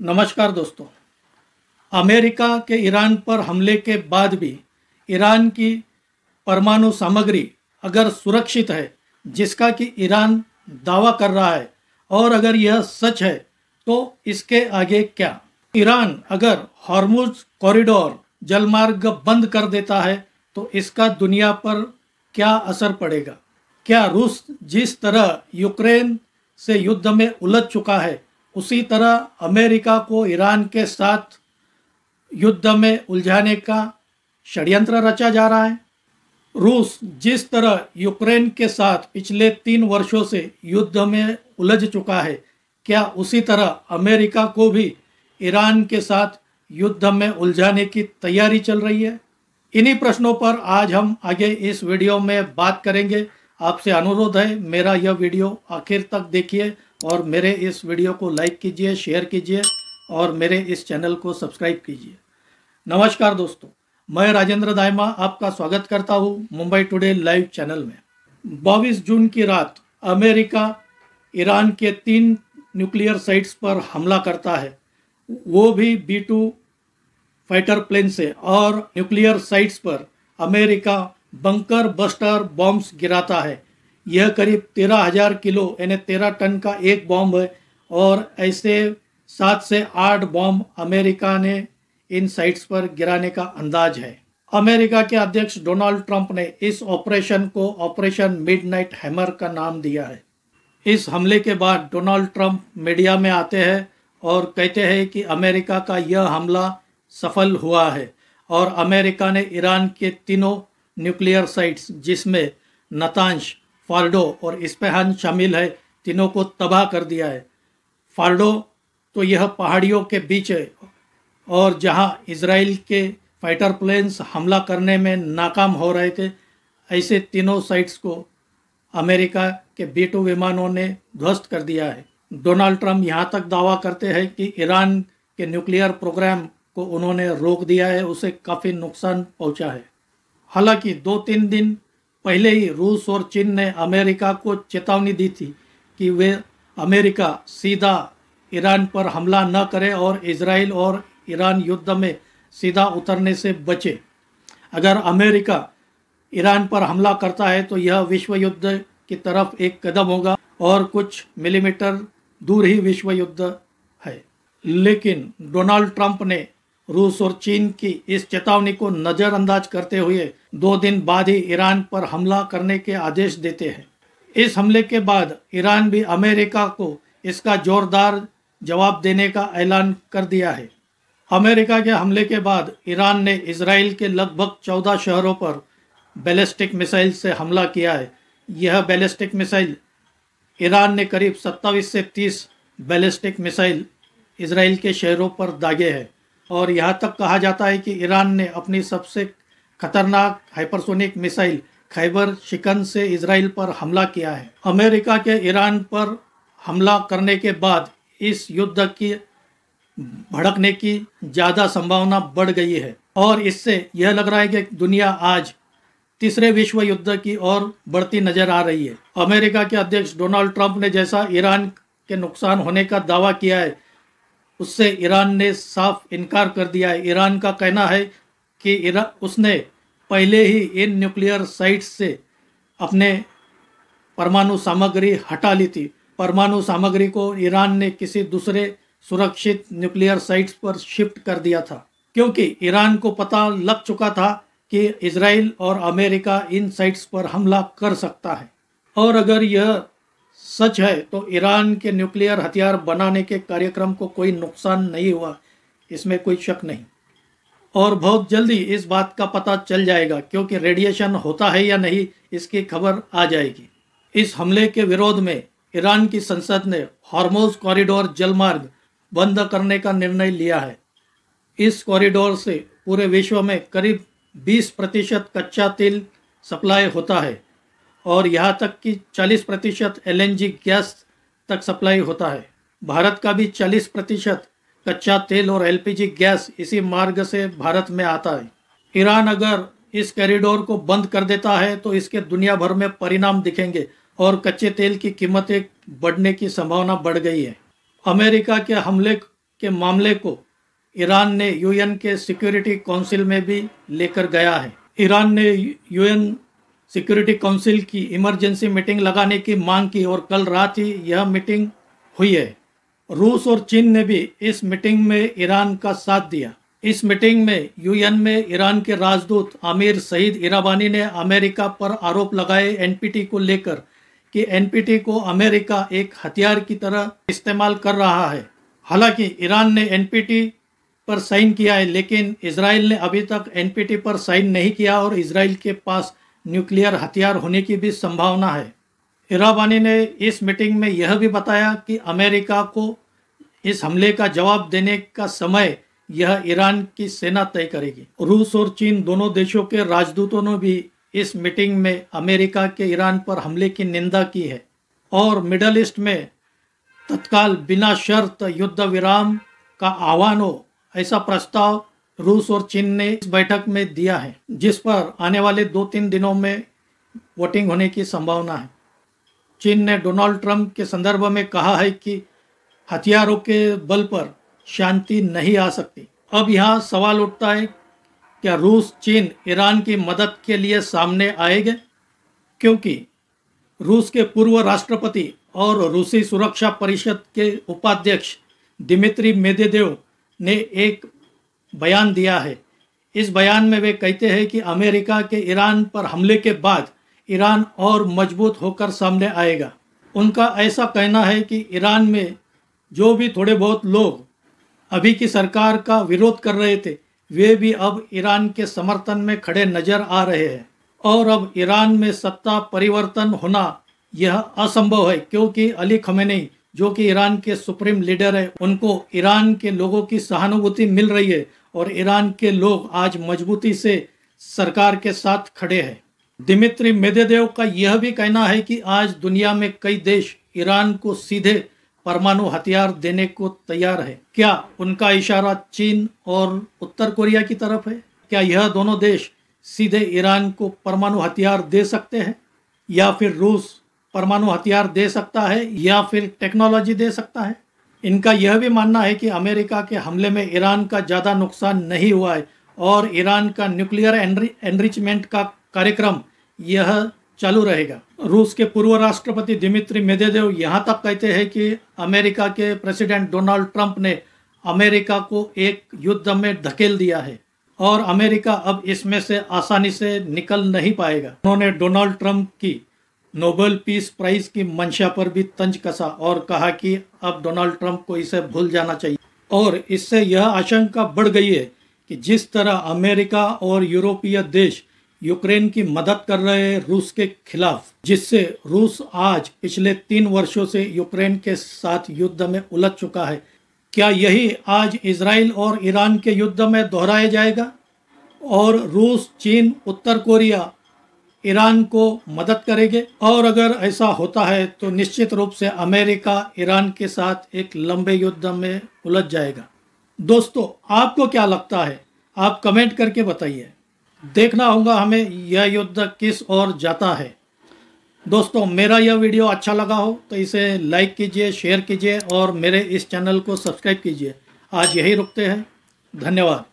नमस्कार दोस्तों। अमेरिका के ईरान पर हमले के बाद भी ईरान की परमाणु सामग्री अगर सुरक्षित है, जिसका कि ईरान दावा कर रहा है, और अगर यह सच है तो इसके आगे क्या? ईरान अगर हॉर्मुज कॉरिडोर जलमार्ग बंद कर देता है तो इसका दुनिया पर क्या असर पड़ेगा? क्या रूस जिस तरह यूक्रेन से युद्ध में उलझ चुका है, उसी तरह अमेरिका को ईरान के साथ युद्ध में उलझाने का षड्यंत्र रचा जा रहा है? रूस जिस तरह यूक्रेन के साथ पिछले 3 वर्षों से युद्ध में उलझ चुका है, क्या उसी तरह अमेरिका को भी ईरान के साथ युद्ध में उलझाने की तैयारी चल रही है? इन्हीं प्रश्नों पर आज हम आगे इस वीडियो में बात करेंगे। आपसे अनुरोध है, मेरा यह वीडियो आखिर तक देखिए और मेरे इस वीडियो को लाइक कीजिए, शेयर कीजिए और मेरे इस चैनल को सब्सक्राइब कीजिए। नमस्कार दोस्तों, मैं राजेंद्र दायमा आपका स्वागत करता हूँ मुंबई टुडे लाइव चैनल में। 22 जून की रात अमेरिका ईरान के 3 न्यूक्लियर साइट्स पर हमला करता है, वो भी B-2 फाइटर प्लेन से, और न्यूक्लियर साइट्स पर अमेरिका बंकर बस्टर बॉम्ब्स गिराता है। यह करीब 13,000 किलो यानी 13 टन का एक बॉम्ब है, और ऐसे 7 से 8 बॉम्ब अमेरिका ने इन साइट्स पर गिराने का अंदाज है। अमेरिका के अध्यक्ष डोनाल्ड ट्रंप ने इस ऑपरेशन को ऑपरेशन मिडनाइट हैमर का नाम दिया है। इस हमले के बाद डोनाल्ड ट्रंप मीडिया में आते हैं और कहते हैं कि अमेरिका का यह हमला सफल हुआ है और अमेरिका ने ईरान के तीनों न्यूक्लियर साइट्स, जिसमें नतांज, फार्डो और इस्फहान शामिल है, तीनों को तबाह कर दिया है। फार्डो तो यह पहाड़ियों के बीच है और जहां इजराइल के फाइटर प्लेन्स हमला करने में नाकाम हो रहे थे, ऐसे तीनों साइट्स को अमेरिका के B-2 विमानों ने ध्वस्त कर दिया है। डोनाल्ड ट्रंप यहां तक दावा करते हैं कि ईरान के न्यूक्लियर प्रोग्राम को उन्होंने रोक दिया है, उसे काफ़ी नुकसान पहुंचा है। हालांकि 2-3 दिन पहले ही रूस और चीन ने अमेरिका को चेतावनी दी थी कि वे अमेरिका सीधा ईरान पर हमला न करे और इजराइल और ईरान युद्ध में सीधा उतरने से बचे। अगर अमेरिका ईरान पर हमला करता है तो यह विश्व युद्ध की तरफ एक कदम होगा और कुछ मिलीमीटर दूर ही विश्व युद्ध है। लेकिन डोनाल्ड ट्रंप ने रूस और चीन की इस चेतावनी को नज़रअंदाज करते हुए 2 दिन बाद ही ईरान पर हमला करने के आदेश देते हैं। इस हमले के बाद ईरान भी अमेरिका को इसका जोरदार जवाब देने का ऐलान कर दिया है। अमेरिका के हमले के बाद ईरान ने इजराइल के लगभग 14 शहरों पर बैलिस्टिक मिसाइल से हमला किया है। यह बैलिस्टिक मिसाइल ईरान ने करीब 27 से 30 बैलिस्टिक मिसाइल इजराइल के शहरों पर दागे हैं, और यहाँ तक कहा जाता है कि ईरान ने अपनी सबसे खतरनाक हाइपरसोनिक मिसाइल खैबर शिकन से इजराइल पर हमला किया है। अमेरिका के ईरान पर हमला करने के बाद इस युद्ध की भड़कने की ज़्यादा संभावना बढ़ गई है, और इससे यह लग रहा है कि दुनिया आज तीसरे विश्व युद्ध की ओर बढ़ती नजर आ रही है। अमेरिका के अध्यक्ष डोनाल्ड ट्रंप ने जैसा ईरान के नुकसान होने का दावा किया है, उससे ईरान ने साफ इनकार कर दिया है। ईरान का कहना है कि उसने पहले ही इन न्यूक्लियर साइट्स से अपने परमाणु सामग्री हटा ली थी। परमाणु सामग्री को ईरान ने किसी दूसरे सुरक्षित न्यूक्लियर साइट्स पर शिफ्ट कर दिया था, क्योंकि ईरान को पता लग चुका था कि इजराइल और अमेरिका इन साइट्स पर हमला कर सकता है। और अगर यह सच है तो ईरान के न्यूक्लियर हथियार बनाने के कार्यक्रम को कोई नुकसान नहीं हुआ, इसमें कोई शक नहीं। और बहुत जल्दी इस बात का पता चल जाएगा, क्योंकि रेडिएशन होता है या नहीं इसकी खबर आ जाएगी। इस हमले के विरोध में ईरान की संसद ने हॉर्मुज कॉरिडोर जलमार्ग बंद करने का निर्णय लिया है। इस कॉरिडोर से पूरे विश्व में करीब 20% कच्चा तेल सप्लाई होता है, और यहाँ तक कि 40% LNG गैस तक सप्लाई होता है। भारत का भी 40% कच्चा तेल और LPG गैस इसी मार्ग से भारत में आता है। ईरान अगर इस कॉरिडोर को बंद कर देता है तो इसके दुनिया भर में परिणाम दिखेंगे और कच्चे तेल की कीमतें बढ़ने की संभावना बढ़ गई है। अमेरिका के हमले के मामले को ईरान ने यूएन के सिक्योरिटी काउंसिल में भी लेकर गया है। ईरान ने यूएन सिक्योरिटी काउंसिल की इमरजेंसी मीटिंग लगाने की मांग की और कल रात ही यह मीटिंग हुई है। रूस और चीन ने भी इस मीटिंग में ईरान का साथ दिया। इस मीटिंग में यूएन में ईरान के राजदूत आमिर सईद इराबानी ने अमेरिका पर आरोप लगाए एनपीटी को लेकर कि एनपीटी को अमेरिका एक हथियार की तरह इस्तेमाल कर रहा है। हालांकि ईरान ने एनपीटी पर साइन किया है, लेकिन इजराइल ने अभी तक एनपीटी पर साइन नहीं किया और इजराइल के पास न्यूक्लियर हथियार होने की भी संभावना है। इराबानी ने इस मीटिंग में यह भी बताया कि अमेरिका को इस हमले का जवाब देने का समय यह ईरान की सेना तय करेगी। रूस और चीन दोनों देशों के राजदूतों ने भी इस मीटिंग में अमेरिका के ईरान पर हमले की निंदा की है और मिडल ईस्ट में तत्काल बिना शर्त युद्ध विराम का आह्वान हो, ऐसा प्रस्ताव रूस और चीन ने इस बैठक में दिया है, जिस पर आने वाले 2-3 दिनों में वोटिंग होने की संभावना है। चीन ने डोनाल्ड ट्रंप के संदर्भ में कहा है कि हथियारों के बल पर शांति नहीं आ सकती। अब यहाँ सवाल उठता है, क्या रूस चीन ईरान की मदद के लिए सामने आएंगे? क्योंकि रूस के पूर्व राष्ट्रपति और रूसी सुरक्षा परिषद के उपाध्यक्ष दिमित्री मेदवेदेव ने एक बयान दिया है। इस बयान में वे कहते हैं कि अमेरिका के ईरान पर हमले के बाद ईरान और मजबूत होकर सामने आएगा। उनका ऐसा कहना है कि ईरान में जो भी थोड़े बहुत लोग अभी की सरकार का विरोध कर रहे थे, वे भी अब ईरान के समर्थन में खड़े नजर आ रहे हैं और अब ईरान में सत्ता परिवर्तन होना यह असंभव है, क्योंकि अली खमेनी जो कि ईरान के सुप्रीम लीडर है, उनको ईरान के लोगों की सहानुभूति मिल रही है और ईरान के लोग आज मजबूती से सरकार के साथ खड़े हैं। दिमित्री मेदवेदेव का यह भी कहना है कि आज दुनिया में कई देश ईरान को सीधे परमाणु हथियार देने को तैयार है। क्या उनका इशारा चीन और उत्तर कोरिया की तरफ है? क्या यह दोनों देश सीधे ईरान को परमाणु हथियार दे सकते हैं, या फिर रूस परमाणु हथियार दे सकता है, या फिर टेक्नोलॉजी दे सकता है? इनका यह भी मानना है कि अमेरिका के हमले में ईरान का ज़्यादा नुकसान नहीं हुआ है और ईरान का न्यूक्लियर एनरिचमेंट का कार्यक्रम यह चालू रहेगा। रूस के पूर्व राष्ट्रपति दिमित्री मेदवेदेव यहाँ तक कहते हैं कि अमेरिका के प्रेसिडेंट डोनाल्ड ट्रंप ने अमेरिका को एक युद्ध में धकेल दिया है और अमेरिका अब इसमें से आसानी से निकल नहीं पाएगा। उन्होंने डोनाल्ड ट्रंप की नोबेल पीस प्राइज की मंशा पर भी तंज कसा और कहा कि अब डोनाल्ड ट्रंप को इसे भूल जाना चाहिए। और इससे यह आशंका बढ़ गई है कि जिस तरह अमेरिका और यूरोपीय देश यूक्रेन की मदद कर रहे हैं रूस के खिलाफ, जिससे रूस आज पिछले 3 वर्षों से यूक्रेन के साथ युद्ध में उलझ चुका है, क्या यही आज इजराइल और ईरान के युद्ध में दोहराया जाएगा और रूस, चीन, उत्तर कोरिया ईरान को मदद करेंगे? और अगर ऐसा होता है तो निश्चित रूप से अमेरिका ईरान के साथ एक लंबे युद्ध में उलझ जाएगा। दोस्तों, आपको क्या लगता है? आप कमेंट करके बताइए। देखना होगा हमें यह युद्ध किस ओर जाता है। दोस्तों, मेरा यह वीडियो अच्छा लगा हो तो इसे लाइक कीजिए, शेयर कीजिए और मेरे इस चैनल को सब्सक्राइब कीजिए। आज यही रुकते हैं। धन्यवाद।